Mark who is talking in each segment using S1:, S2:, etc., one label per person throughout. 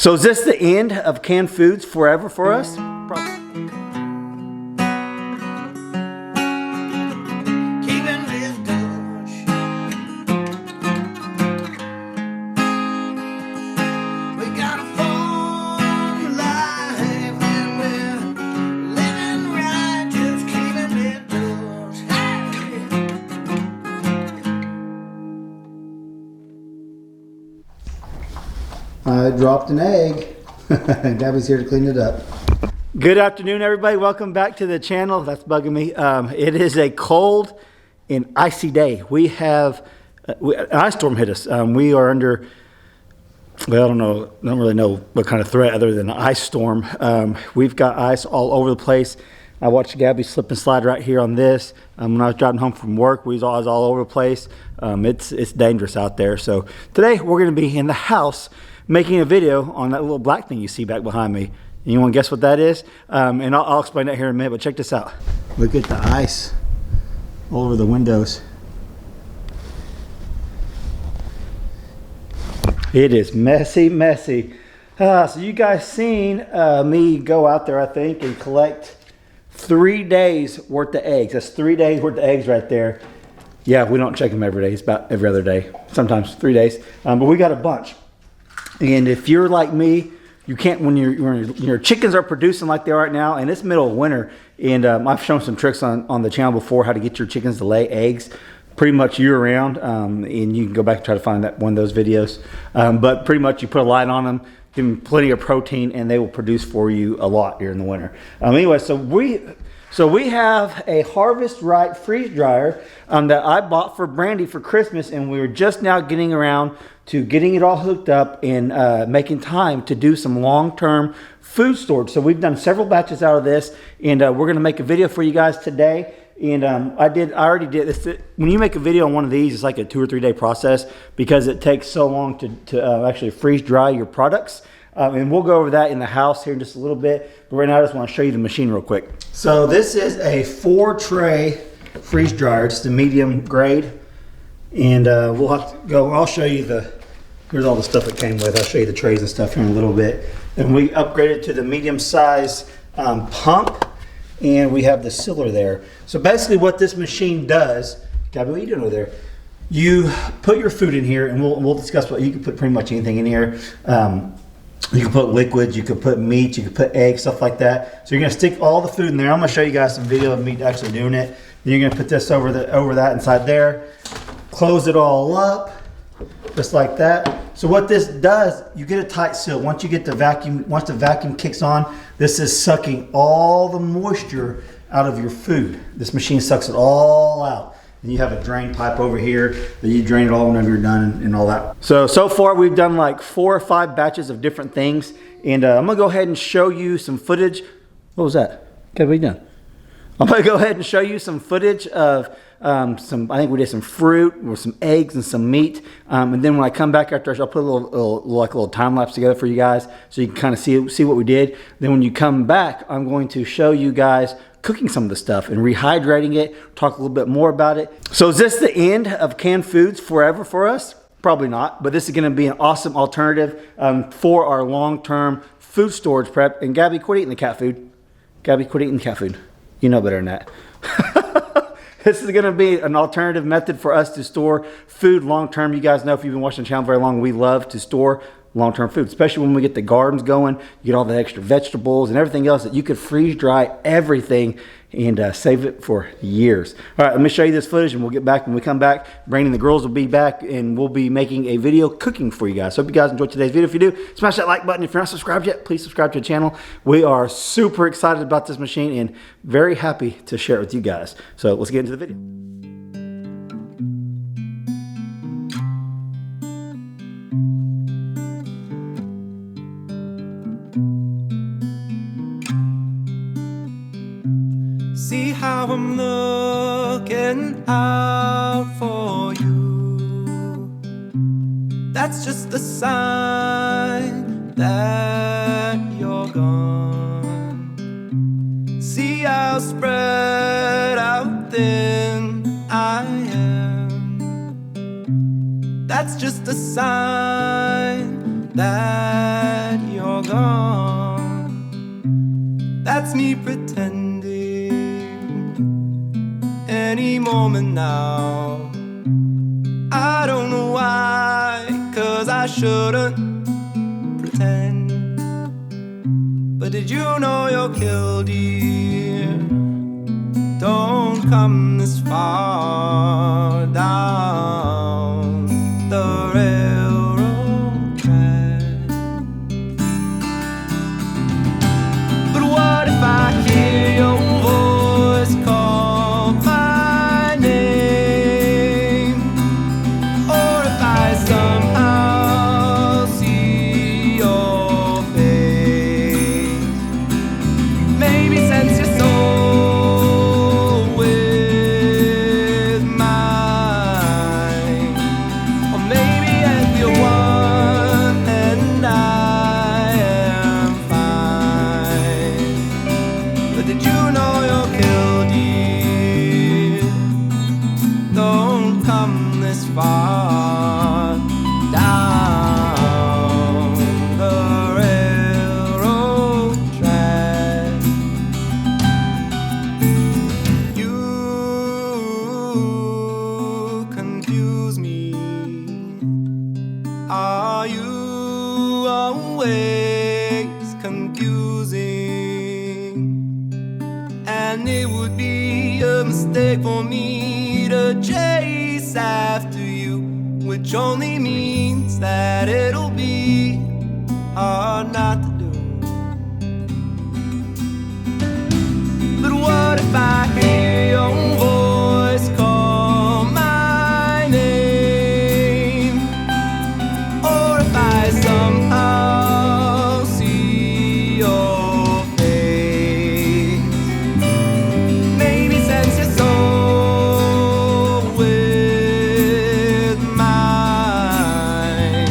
S1: So is this the end of canned foods forever for us?
S2: I dropped an egg. Gabby's here to clean it up.
S1: Good afternoon, everybody. Welcome back to the channel. That's bugging me. It is a cold and icy day. We have an ice storm hit us. We are under, well, don't really know what kind of threat other than an ice storm. We've got ice all over the place. I watched Gabby slip and slide right here on this. When I was driving home from work, we was all over the place. It's dangerous out there. So today we're going to be in the house making a video on that little black thing you see back behind me. And you want to guess what that is? And I'll explain that here in a minute, but check this out.
S2: Look at the ice all over the windows.
S1: It is messy. So you guys seen me go out there, I think, and collect 3 days worth of eggs. That's 3 days worth of eggs right there. Yeah, we don't check them every day. It's about every other day, sometimes 3 days. But we got a bunch. And if you're like me, you can't, when your chickens are producing like they are right now, and it's middle of winter, and I've shown some tricks on the channel before how to get your chickens to lay eggs pretty much year round, and you can go back and try to find that one of those videos. But pretty much you put a light on them, give them plenty of protein, and they will produce for you a lot during the winter. Anyway, so we have a Harvest Right freeze dryer that I bought for Brandy for Christmas, and we were just now getting around to getting it all hooked up and making time to do some long-term food storage. So we've done several batches out of this, and we're going to make a video for you guys today. And I already did this. When you make a video on one of these, it's like a 2 or 3 day process because it takes so long to actually freeze dry your products. And we'll go over that in the house here in just a little bit. But right now I just want to show you the machine real quick.
S2: So this is a 4-tray freeze dryer. It's the medium grade. And we'll have to go, I'll show you here's all the stuff it came with. I'll show you the trays and stuff here in a little bit. And we upgraded to the medium size pump. And we have the sealer there. So basically what this machine does, Gabby, what are you doing over there? You put your food in here, and we'll discuss what you can put pretty much anything in here. You can put liquids, you can put meat, you can put eggs, stuff like that. So you're gonna stick all the food in there. I'm gonna show you guys some video of me actually doing it. Then you're gonna put this over that inside there. Close it all up, just like that. So what this does, you get a tight seal. Once the vacuum kicks on, this is sucking all the moisture out of your food. This machine sucks it all out. And you have a drain pipe over here that you drain it all whenever you're done and all that. So far we've done like 4 or 5 batches of different things. And I'm gonna go ahead and show you some footage. What was that? Okay, what are you doing? I'm gonna go ahead and show you some footage of I think we did some fruit or some eggs and some meat. And then when I come back after, I'll put a little time lapse together for you guys so you can kind of see what we did. Then when you come back, I'm going to show you guys cooking some of the stuff and rehydrating it, talk a little bit more about it. So is this the end of canned foods forever for us? Probably not, but this is gonna be an awesome alternative for our long-term food storage prep. And Gabby, quit eating the cat food. Gabby, quit eating cat food. You know better than that. This is gonna be an alternative method for us to store food long-term. You guys know, if you've been watching the channel very long, we love to store long-term food, especially when we get the gardens going. You get all the extra vegetables and everything else that you could freeze dry everything and save it for years. All right, let me show you this footage and we'll get back. When we come back, Brandon and the girls will be back and we'll be making a video cooking for you guys. So hope you guys enjoyed today's video. If you do, smash that like button. If you're not subscribed yet, please subscribe to the channel. We are super excited about this machine and very happy to share it with you guys. So let's get into the video.
S3: See how I'm looking out for you. That's just a sign that you're gone. See how spread out thin I am. That's just a sign that you're gone. That's me pretending any moment now. I don't know why, 'cause I shouldn't pretend. But did you know you're killed, dear? Don't come this far down the railroad track. But what if I hear your voice call my name? Or if I somehow see your face? Maybe sense your soul with mine. Or maybe if you're one and I am fine. But did you know you're killed, dear? Don't come this far down the railroad track. You confuse me. Are you always confusing? And it would be a mistake for me to chase after you, which only means that it'll be hard not to do. But what if I hear your voice call my name? Or if I somehow see your face? Maybe sense your soul with mine.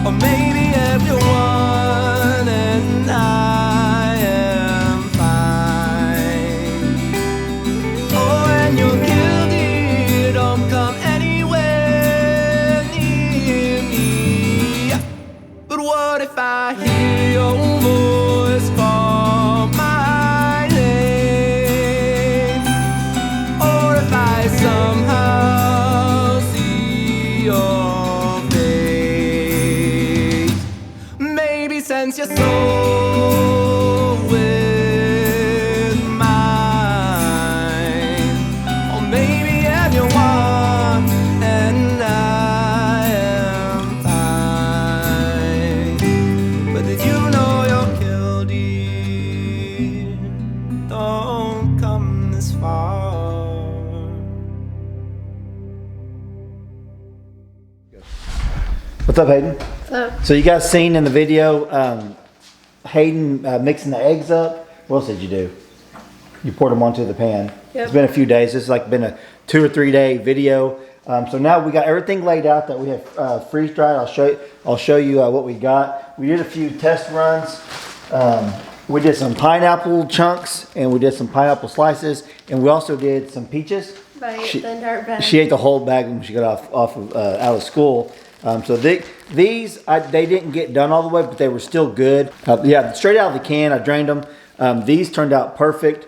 S3: Or maybe everyone and I am fine. Oh, and you're guilty, don't come anywhere near me. But what if I hear your voice call my name? Or if I somehow see your face? Maybe sense your soul with mine. Or maybe everyone and I am fine. But did you know you're killed, dear? Don't come this far.
S1: What's up, Hayden?
S4: So,
S1: So you guys seen in the video Hayden mixing the eggs up. What else did you do? You poured them onto the pan.
S4: Yep.
S1: It's been a few days. This has like been a 2 or 3 day video. So now we got everything laid out that we have freeze dried. I'll show you what we got. We did a few test runs. We did some pineapple chunks and we did some pineapple slices, and we also did some peaches.
S4: I ate
S1: She-
S4: the entire bag.
S1: She ate the whole bag when she got off of out of school. So these they didn't get done all the way, but they were still good. Yeah, straight out of the can. I drained them. These turned out perfect,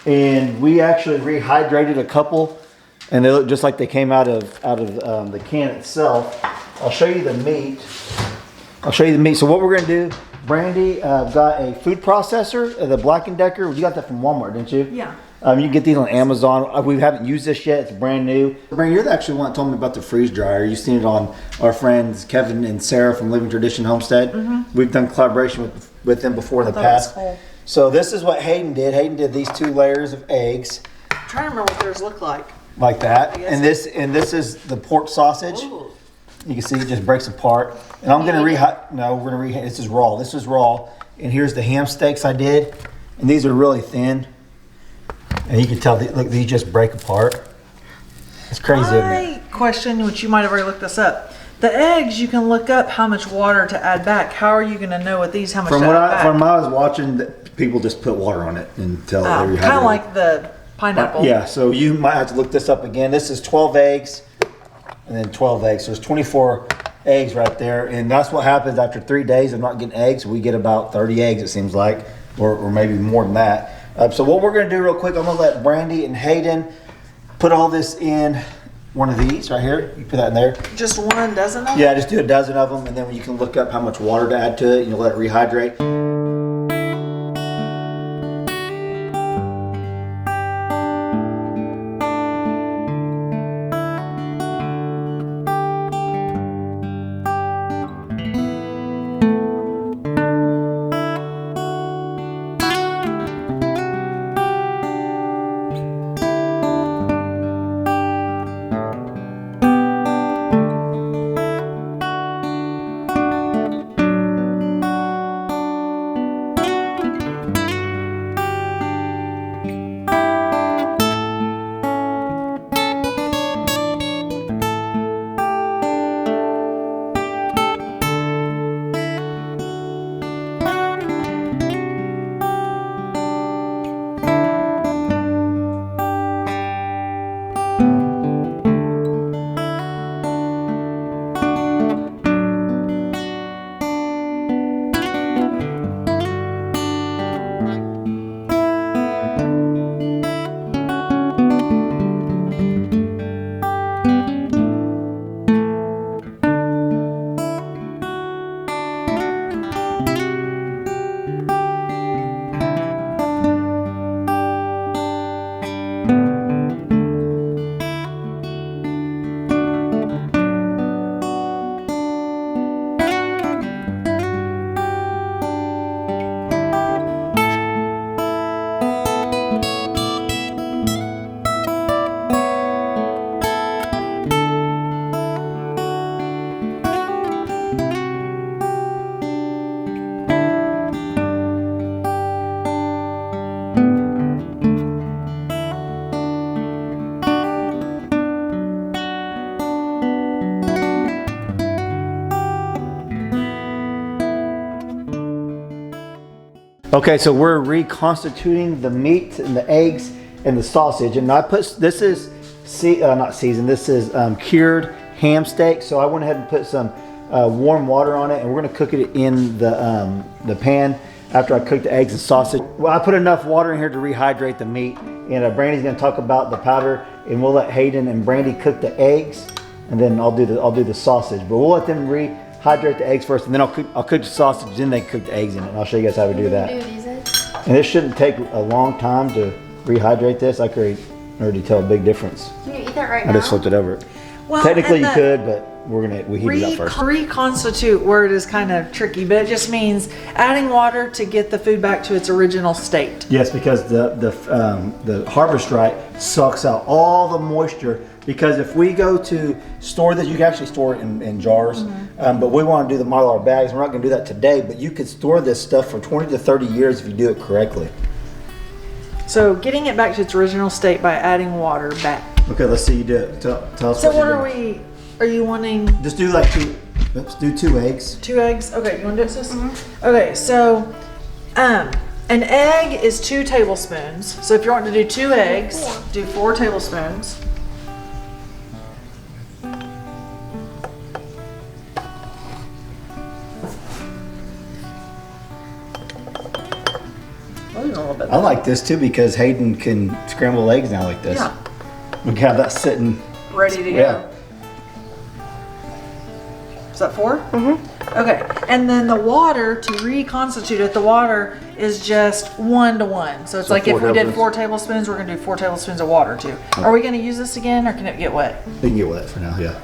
S1: and we actually rehydrated a couple, and they look just like they came out of the can itself. I'll show you the meat. So what we're gonna do, Brandy got a food processor, the Black & Decker. You got that from Walmart, didn't you?
S5: Yeah.
S1: You can get these on Amazon. We haven't used this yet. It's brand new. Brandon, you're the actually one that told me about the freeze dryer. You've seen it on our friends Kevin and Sarah from Living Tradition Homestead. We've done collaboration with them before in the
S5: thought it was
S1: past.
S5: cool.
S1: So this is what Hayden did. Hayden did these 2 layers of eggs
S5: I'm trying to remember what theirs looked like.
S1: like that.
S5: guess
S1: And this is the pork sausage.
S5: Ooh.
S1: You can see it just breaks apart. And I'm gonna this is raw. This is raw. And here's the ham steaks I did. And these are really thin. And you can tell, look, these just break apart. It's crazy, isn't it?
S5: My question, which you might have already looked this up. The eggs, you can look up how much water to add back. How are you going to know with these how much
S1: From
S5: to
S1: what
S5: add back?
S1: I was watching, people just put water on it until they rehydrate.
S5: Kind of like the pineapple.
S1: Yeah, so you might have to look this up again. This is 12 eggs and then 12 eggs. So it's 24 eggs right there. And that's what happens after 3 days of not getting eggs. We get about 30 eggs, it seems like, or maybe more than that. So what we're gonna do real quick, I'm gonna let Brandy and Hayden put all this in one of these right here. You put that in there.
S5: Just 1 dozen of them?
S1: Yeah, just do a dozen of them, and then you can look up how much water to add to it, and you'll let it rehydrate. Okay, so we're reconstituting the meat and the eggs and the sausage, and I put this is not seasoned. This is cured ham steak. So I went ahead and put some warm water on it, and we're gonna cook it in the pan after I cook the eggs and sausage. Well, I put enough water in here to rehydrate the meat, and Brandy's gonna talk about the powder, and we'll let Hayden and Brandy cook the eggs, and then I'll do the sausage. But we'll let them rehydrate the eggs first, and then I'll cook the sausage, then they cook the eggs in it, and I'll show you guys how we do that. And this shouldn't take a long time to rehydrate this. I could already tell a big difference.
S4: Can you eat that right now?
S1: I just flipped it over.
S5: Well,
S1: Technically you could, but we heat it up first.
S5: Reconstitute word is kind of tricky, but it just means adding water to get the food back to its original state.
S1: Yes, because the harvest right sucks out all the moisture. Because if we go to store this, you can actually store it in jars, but we want to do the Mylar bags. We're not going to do that today, but you could store this stuff for 20 to 30 years if you do it correctly.
S5: So getting it back to its original state by adding water back.
S1: Okay, let's see you do it. Tell us
S5: So
S1: what
S5: what
S1: you're doing.
S5: are you wanting?
S1: Just do like let's do 2 eggs.
S5: 2 eggs? Okay, you want to do it, sis? Okay, so an egg is 2 tablespoons. So if you want to do 2 eggs, do 4 tablespoons.
S1: I like this too because Hayden can scramble eggs now like this.
S5: Yeah.
S1: We can have that sitting.
S5: Ready to go.
S1: Yeah.
S5: Is that 4? Mm-hmm. Okay, and then the water, to reconstitute it, the water is just 1 to 1. So it's like if we did 4 tablespoons, we're gonna do 4 tablespoons of water too. Are we gonna use this again or can it get wet?
S1: We can get wet for now, yeah.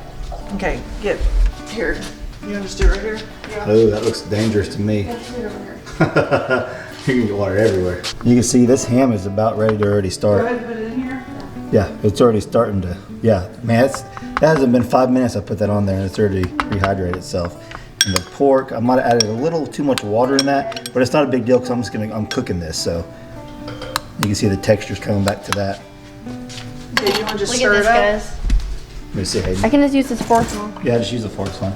S5: Okay, get here. You wanna just do it right here? Yeah.
S1: Oh, that looks dangerous to me.
S5: Let's do it over here.
S1: You can get water everywhere. You can see this ham is about ready to already
S5: Go
S1: start.
S5: ahead and put it in here.
S1: Yeah, it's already starting to, yeah. Man, that hasn't been 5 minutes I put that on there and it's already rehydrated itself. And the pork, I might have added a little too much water in that, but it's not a big deal because I'm cooking this, so. You can see the texture's coming back to that.
S5: Okay, you wanna just
S4: Look
S5: stir
S4: at
S5: it
S4: this,
S5: up?
S4: guys.
S1: Let me see, Hayden.
S4: I can just use this fork one.
S1: Yeah, just use the fork, it's fine.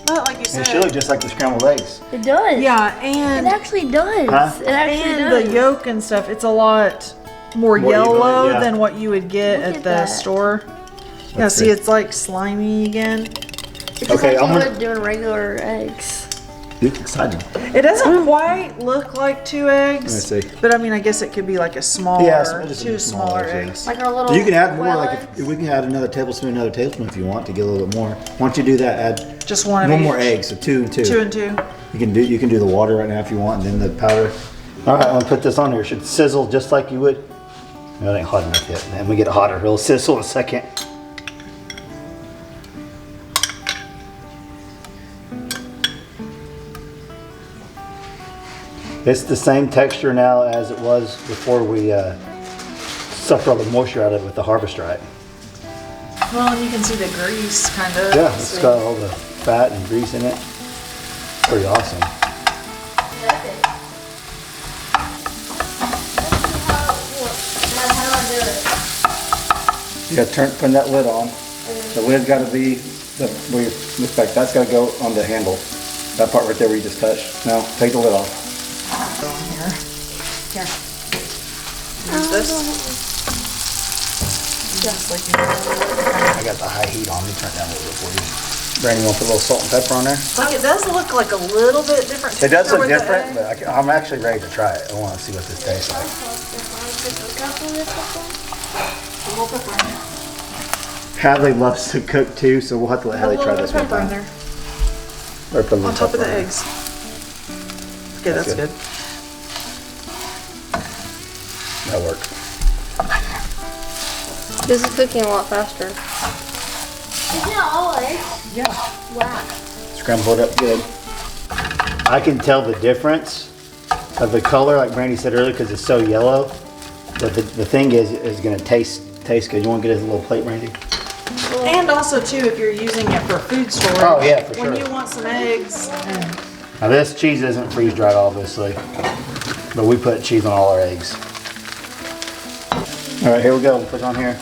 S5: But like you
S1: And
S5: said.
S1: it should look just like the scrambled eggs.
S4: It does.
S5: Yeah,
S4: It
S5: and
S4: actually does.
S1: Huh?
S4: It actually
S5: and
S4: does.
S5: the yolk and stuff, it's a lot more
S1: More
S5: yellow
S1: even, yeah.
S5: than what you would get
S4: Look
S5: at
S4: at
S5: the
S4: that.
S5: store. Yeah, see, it's like slimy again.
S4: It's
S2: Okay,
S4: like
S2: I'm
S4: you
S2: gonna-
S4: would doing regular eggs.
S2: Dude, excited.
S5: It doesn't quite look like 2 eggs.
S2: Let me see.
S5: But I mean, I guess it could be like a smaller,
S2: Yeah, so it is
S5: 2 smaller
S2: smaller, yeah.
S5: eggs.
S4: Like our little
S2: You can add more,
S4: quail
S2: like
S4: eggs.
S2: if we can add another tablespoon if you want to get a little bit more. Why don't you do that? Add
S5: Just one of
S2: one
S5: each.
S2: more egg, so 2 and 2.
S5: 2 and 2.
S2: You can do the water right now if you want, and then the powder. All right, I'm gonna put this on here. It should sizzle just like you would. No, it ain't hot enough yet. Then we get it hotter. It'll sizzle in a second. It's the same texture now as it was before we sucked all the moisture out of it with the harvest right.
S5: Well, and you can see the grease kind of.
S2: Yeah, it's got all the fat and grease in it. Pretty awesome. You gotta put that lid on. The lid's gotta be, look back, that's gotta go on the handle. That part right there where you just touched. Now, take the lid off.
S5: Here. Use this. Just like
S2: I got the high heat on, let me turn it down a little bit for you. Brandon, you wanna put a little salt and pepper on there?
S5: Like it does look like a little bit different.
S2: It does
S5: texture
S2: look
S5: with the
S2: different,
S5: egg.
S2: but I'm actually ready to try it. I wanna see what this tastes like.
S5: We'll put pepper in there.
S2: Hadley loves to cook too, so we'll have to let Hadley
S5: A
S2: try
S5: little
S2: this
S5: bit of
S2: one
S5: pepper in
S2: time.
S5: there.
S2: Or put a little
S5: On top of
S2: pepper
S5: the
S2: on it.
S5: eggs. Okay, that's good.
S2: That works.
S4: This is cooking a lot faster.
S6: Isn't it all eggs?
S5: Yeah.
S6: Wow.
S2: Scramble it up good. I can tell the difference of the color, like Brandy said earlier, because it's so yellow. But the thing is gonna taste good. You want to get us a little plate, Brandy?
S5: And also too, if you're using it for food storage.
S2: Oh, yeah, for
S5: When
S2: sure.
S5: you want some eggs and
S2: Now this cheese isn't freeze dried, obviously, but we put cheese on all our eggs. All right, here we go. We'll put it on here.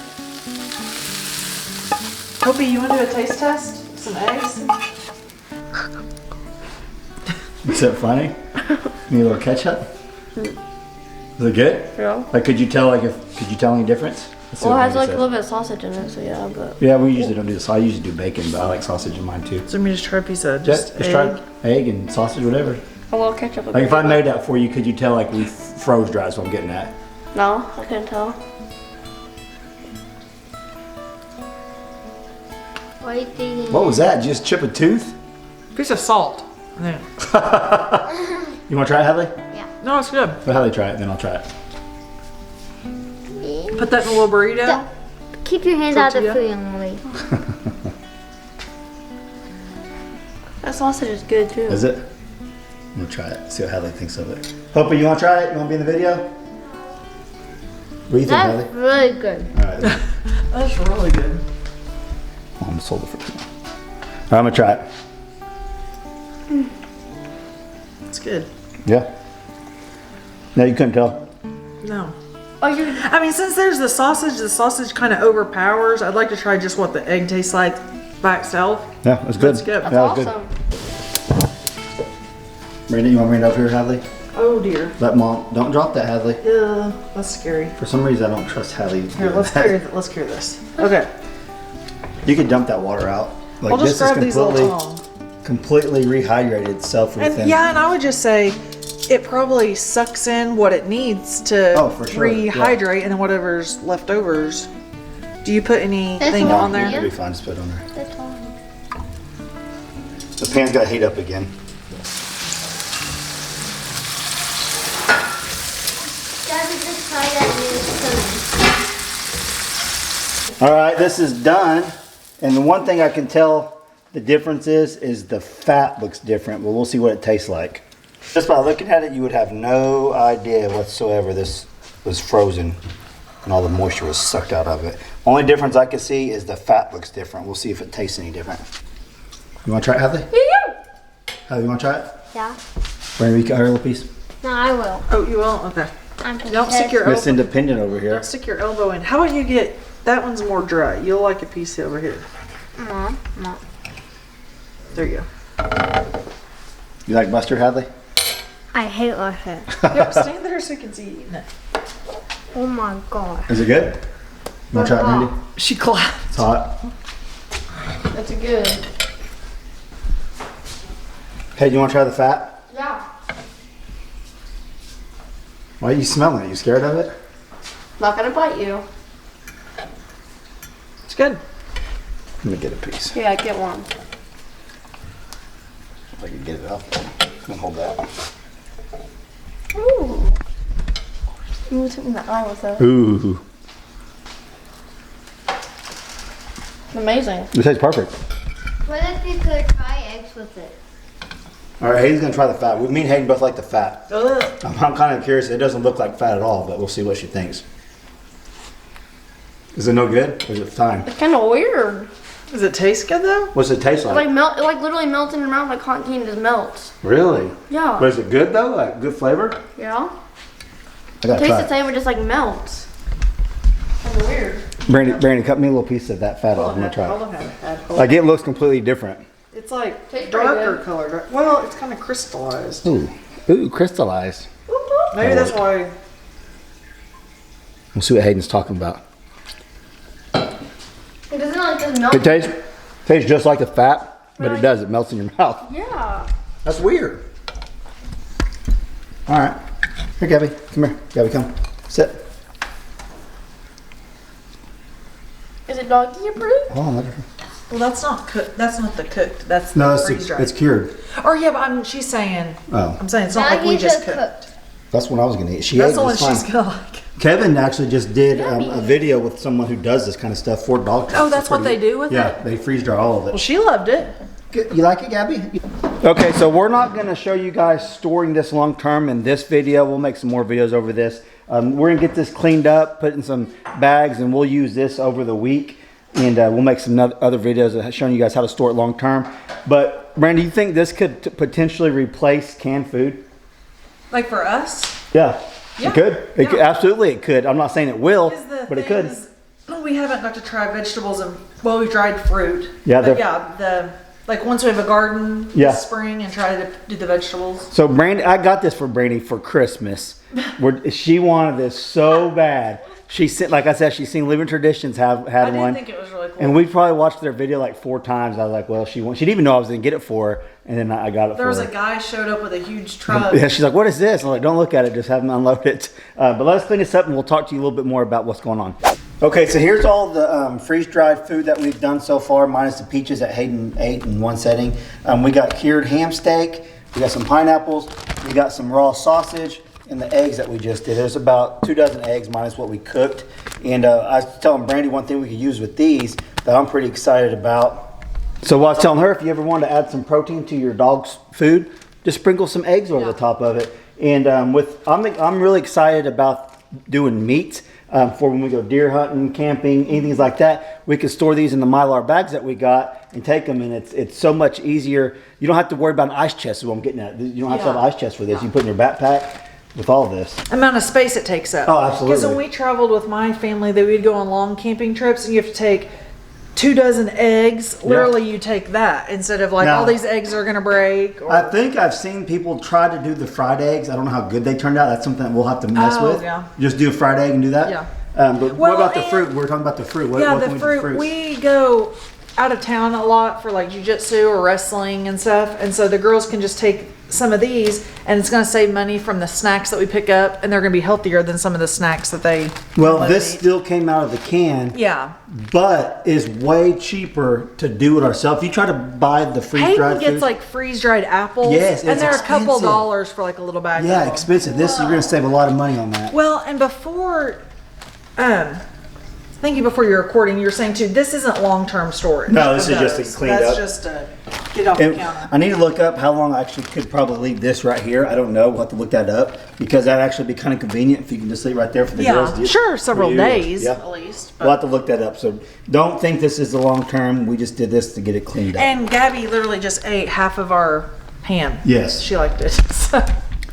S5: Hopi, you want to do a taste test? Some eggs?
S2: Is that funny? Need a little ketchup? Is it good?
S4: Yeah.
S2: Like, could you tell any difference? Let's see
S4: Well,
S2: what
S4: it has
S2: Brandy
S4: like a
S2: says.
S4: little bit of sausage in it, so yeah, but.
S2: Yeah, we usually don't do this. I usually do bacon, but I like sausage in mine too.
S5: So let me just try a piece of
S2: Just
S5: egg.
S2: try egg and sausage, whatever.
S4: A little ketchup. would
S2: Like
S4: be
S2: if I
S4: good.
S2: made that for you, could you tell like we froze dry? Is what I'm getting at.
S4: No, I couldn't tell.
S6: What are you thinking?
S2: What was that? Just chip a tooth?
S5: Piece of salt. Yeah.
S2: You want to try it, Hadley?
S5: No, it's good.
S2: Let Hadley try it, then I'll try it.
S5: Put that in a little burrito.
S6: Keep your hands out of the
S5: Tortilla.
S6: food, young lady.
S4: That sausage is good too.
S2: Is it? I'm gonna try it. See what Hadley thinks of it. Hope you want to try it? You want to be in the video? What do you think,
S6: That's
S2: Hadley?
S6: really good.
S2: All right.
S5: That's really good.
S2: I'm gonna hold it for you. All right, I'm gonna try it.
S5: It's good.
S2: Yeah. No, you couldn't tell.
S5: No.
S4: Oh, you're.
S5: I mean, since there's the sausage kind of overpowers. I'd like to try just what the egg tastes like by itself.
S2: Yeah, it's good.
S5: That's good.
S2: Yeah,
S4: That's
S2: it was
S4: awesome.
S2: good. Brandon, you want me to bring it over here, Hadley?
S5: Oh dear.
S2: Let Mom. Don't drop that, Hadley.
S5: That's scary.
S2: For some reason, I don't trust Hadley.
S5: Here, let's clear this. Okay.
S2: You can dump that water out. Like
S5: I'll just
S2: this is
S5: grab these little
S2: completely rehydrated itself within.
S5: And yeah, and I would just say it probably sucks in what it needs to
S2: Oh, for sure, yeah.
S5: rehydrate, and then whatever's leftovers. Do you put anything
S6: all
S5: on there?
S2: It'll be fine. Just put it on there.
S6: That's all.
S2: The pan's got to heat up again.
S6: Dad, we just tried that new spoon.
S2: All right, this is done. And the one thing I can tell the difference is the fat looks different, but we'll see what it tastes like. Just by looking at it, you would have no idea whatsoever this was frozen and all the moisture was sucked out of it. Only difference I can see is the fat looks different. We'll see if it tastes any different. You want to try it, Hadley? Hadley, you want to try it?
S6: Yeah.
S2: Brandon, you got her little piece?
S6: No, I will.
S5: Oh, you will? Okay.
S6: I'm just
S5: Don't stick your
S2: Miss
S5: elbow.
S2: Independent over here.
S5: Don't stick your elbow in. How about you get that one's more dry? You'll like a piece over here.
S6: Mom.
S5: There you go.
S2: You like mustard, Hadley?
S6: I hate mustard.
S5: Yep, stand there so you can see you eating it.
S6: Oh my god.
S2: Is it good? You want to try it, Randy?
S5: She clapped.
S2: It's hot.
S4: That's good.
S2: Hey, do you want to try the fat?
S4: Yeah.
S2: Why are you smelling it? You scared of it?
S4: Not gonna bite you.
S5: It's good.
S2: Let me get a piece.
S4: Yeah, get one.
S2: If I can get it off. I'm gonna hold that.
S4: Ooh. You was hitting the eye with that.
S2: Ooh.
S4: Amazing.
S2: This tastes perfect.
S6: What if you could try eggs with it?
S2: All right, Hayden's gonna try the fat. Me and Hayden both like the fat.
S5: Ugh.
S2: I'm kind of curious. It doesn't look like fat at all, but we'll see what she thinks. Is it no good? Or is it fine?
S4: It's kind of weird.
S5: Does it taste good though?
S2: What's it taste
S4: It
S2: like?
S4: it like literally melts in your mouth like cotton candy just melts.
S2: Really?
S4: Yeah.
S2: But is it good though? Like good flavor?
S4: Yeah.
S2: I gotta
S4: Tastes
S2: try
S4: the
S2: it.
S4: same, but just like melts. Kind of weird.
S2: Brandon, cut me a little piece of that fat off. I'm gonna try it. Like it looks completely different.
S5: It's like
S4: Tastes pretty
S5: darker
S4: good.
S5: color. Well, it's kind of crystallized.
S2: Ooh, crystallized.
S5: Maybe that's why.
S2: We'll see what Hayden's talking about.
S4: It doesn't like just melt.
S2: It tastes just like the fat, but
S4: Really?
S2: it does. It melts in your mouth.
S4: Yeah.
S2: That's weird. All right. Here, Gabby. Come here. Gabby, come. Sit.
S4: Is it doggy approved?
S2: Hold on. Let her.
S5: Well, that's not cooked. That's not the cooked. That's
S2: No,
S5: the freeze
S2: it's
S5: dried.
S2: it's cured.
S5: Or yeah, but she's saying.
S2: Oh.
S5: I'm saying it's not like we just cooked.
S2: That's what I was gonna eat. She
S5: That's
S2: ate
S5: the
S2: it.
S5: one
S2: It's fine.
S5: she's gonna like.
S2: Kevin actually just did a video with someone who does this kind of stuff for dog treats.
S5: Oh, that's
S2: It's
S5: what
S2: pretty
S5: they do with
S2: Yeah,
S5: it?
S2: they freeze dry all of
S5: Well,
S2: it.
S5: she loved it.
S2: Good. You like it, Gabby? Okay, so we're not going to show you guys storing this long term in this video. We'll make some more videos over this. We're going to get this cleaned up, put in some bags, and we'll use this over the week. And we'll make some other videos showing you guys how to store it long term. But, Brandon, do you think this could potentially replace canned food?
S5: Like for us.
S2: Yeah.
S5: Yeah.
S2: It could.
S5: Yeah.
S2: Absolutely, it could. I'm not saying it will,
S5: Is the
S2: but it could.
S5: things- No, we haven't got to try vegetables and well, we tried fruit.
S2: Yeah,
S5: But
S2: the-
S5: yeah. Like once we have a garden
S2: Yeah.
S5: this spring and try to do the vegetables.
S2: So Brandy, I got this for Brandy for Christmas. She wanted this so bad. She sent, like I said, she's seen Living Traditions had
S5: I did
S2: one,
S5: think it was really cool.
S2: and we probably watched their video like 4 times. I was like, well, she didn't even know I was gonna get it for her, and then I got it
S5: There
S2: for
S5: was
S2: her.
S5: a guy showed up with a huge truck.
S2: Yeah, she's like, what is this? I'm like, don't look at it, just have them unload it. But let's clean this up, and we'll talk to you a little bit more about what's going on. Okay, so here's all the freeze-dried food that we've done so far, minus the peaches that Hayden ate in one setting. We got cured ham steak, we got some pineapples, we got some raw sausage, and the eggs that we just did. There's about 2 dozen eggs minus what we cooked. And I was telling Brandy one thing we could use with these that I'm pretty excited about. So I was telling her, if you ever want to add some protein to your dog's food, just sprinkle some eggs over the top of it. And I'm really excited about doing meat for when we go deer hunting, camping, anything like that. We can store these in the Mylar bags that we got and take them, and it's so much easier. You don't have to worry about an ice chest is what I'm getting at. You don't have to have an ice chest for this. You put it in your backpack with all this.
S5: Amount of space it takes up.
S2: Oh, absolutely.
S5: Because when we traveled with my family, that we'd go on long camping trips, and you have to take 2 dozen eggs. Literally, you take that instead of like
S2: Now-
S5: all these eggs are gonna break. Or,
S2: I think I've seen people try to do the fried eggs. I don't know how good they turned out. That's something that we'll have to mess
S5: Oh,
S2: with.
S5: yeah.
S2: Just do a fried egg and do that?
S5: Yeah.
S2: But what
S5: Well,
S2: about the
S5: and-
S2: fruit? We're talking about the fruit. What,
S5: yeah,
S2: what
S5: the
S2: can we do
S5: fruit.
S2: with fruits?
S5: We go out of town a lot for like jujitsu or wrestling and stuff, and so the girls can just take some of these, and it's going to save money from the snacks that we pick up, and they're going to be healthier than some of the snacks that they.
S2: Well,
S5: let
S2: this
S5: eat.
S2: still came out of the can,
S5: Yeah.
S2: but is way cheaper to do it ourselves. You try to buy the freeze-dried
S5: Hayden gets
S2: food.
S5: like freeze dried apples.
S2: Yes,
S5: and
S2: it's
S5: they're a couple
S2: expensive.
S5: dollars for like a little bag.
S2: yeah,
S5: of them.
S2: expensive. This you're going to save a lot of money on that.
S5: Well, and before, thank you. Before you're recording, you're saying too, this isn't long-term storage.
S2: No, this
S5: of
S2: is just to
S5: those.
S2: clean
S5: That's
S2: up.
S5: just to get off the
S2: And
S5: counter.
S2: I need to look up how long I actually could probably leave this right here. I don't know. We'll have to look that up because that'd actually be kind of convenient if you can just leave it right there for the girls.
S5: Yeah, sure, several
S2: for you.
S5: days
S2: Yeah.
S5: at least.
S2: We'll have to look that up. So don't think this is the long term. We just did this to get it cleaned up.
S5: And Gabby literally just ate half of our ham.
S2: Yes.
S5: She liked it. So,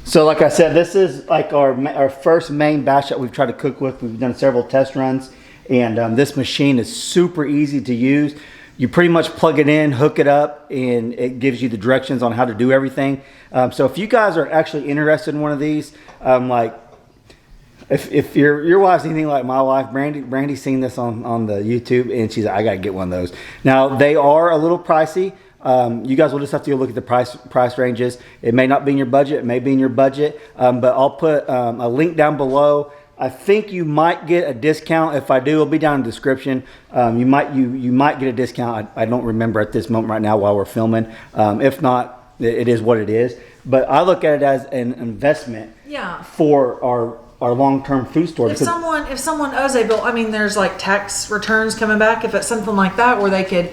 S2: So like I said, this is like our first main batch that we've tried to cook with. We've done several test runs, and this machine is super easy to use. You pretty much plug it in, hook it up, and it gives you the directions on how to do everything. So if you guys are actually interested in one of these,
S1: If your wife's anything like my wife, Brandy's seen this on the YouTube, and she's like, I gotta get one of those. Now they are a little pricey. You guys will just have to go look at the price ranges. It may not be in your budget, it may be in your budget, but I'll put a link down below. I think you might get a discount. If I do, it'll be down in the description. You might get a discount. I don't remember at this moment right now while we're filming. If not, it is what it is. But I look at it as an investment for our long-term food store.
S5: If someone owes a bill, I mean, there's like tax returns coming back. If it's something like that where they could,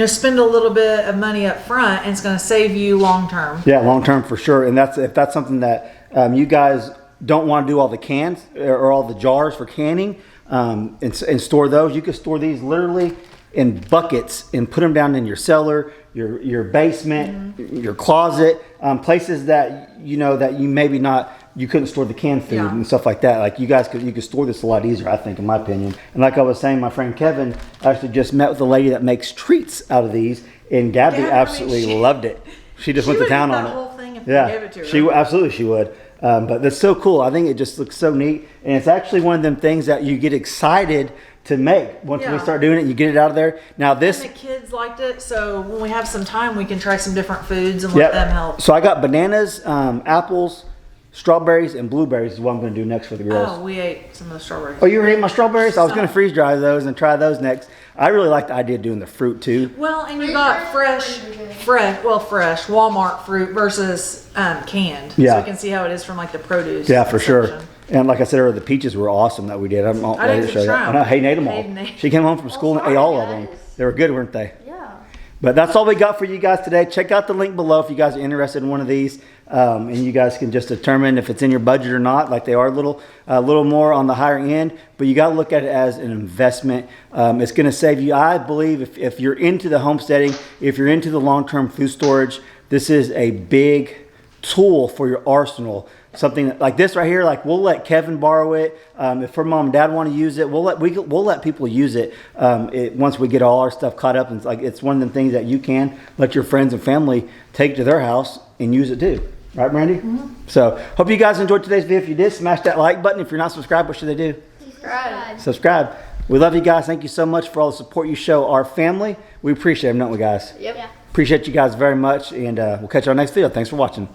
S5: spend a little bit of money up front, and it's going to save you long term.
S1: Yeah, long term for sure. And if that's something that you guys don't want to do all the cans or all the jars for canning and store those, you could store these literally in buckets and put them down in your cellar, your basement, your closet, places that that you maybe not. You couldn't store the canned food and stuff like that. Like you could store this a lot easier, I think, in my opinion. And like I was saying, my friend Kevin actually just met with a lady that makes treats out of these, and Gabby absolutely loved it. She just went to town on it.
S5: Whole thing if you gave it to her.
S1: She would. But that's so cool. I think it just looks so neat, and it's actually one of them things that you get excited to make once we start doing it. You get it out of there. Now
S5: And the kids liked it, so when we have some time, we can try some different foods and let them help.
S1: So I got bananas, apples, strawberries, and blueberries is what I'm going to do next for the girls.
S5: Oh, we ate some of the strawberries.
S1: Oh, you already ate my strawberries? I was going to freeze dry those and try those next. I really like the idea of doing the fruit too.
S5: Well, and you got fresh Walmart fruit versus canned.
S1: Yeah.
S5: So we can see how it is from like the produce.
S1: Yeah, for sure.
S5: section.
S1: And like I said earlier, the peaches were awesome that we did. I
S5: didn't
S1: show you
S5: try
S1: that.
S5: them.
S1: I know Hayden ate them all.
S5: Hayden ate-
S1: She came home from school and ate all of them. They were good, weren't they?
S4: Yeah.
S1: But that's all we got for you guys today. Check out the link below if you guys are interested in one of these. And you guys can just determine if it's in your budget or not. Like they are a little more on the higher end, but you got to look at it as an investment. It's going to save you. I believe if you're into the homesteading, if you're into the long-term food storage, this is a big tool for your arsenal. Something like this right here, like we'll let Kevin borrow it. If her mom and dad want to use it, we'll let people use it, once we get all our stuff caught up. And it's one of the things that you can let your friends and family take to their house and use it too. Right, Brandy? Mm-hmm. So hope you guys enjoyed today's video. If you did, smash that like button. If you're not subscribed, what should they do? Subscribe. We love you guys. Thank you so much for all the support you show our family. We appreciate them, don't we, guys?
S4: Yep.
S1: Appreciate you guys very much, and we'll catch you on the next video. Thanks for watching.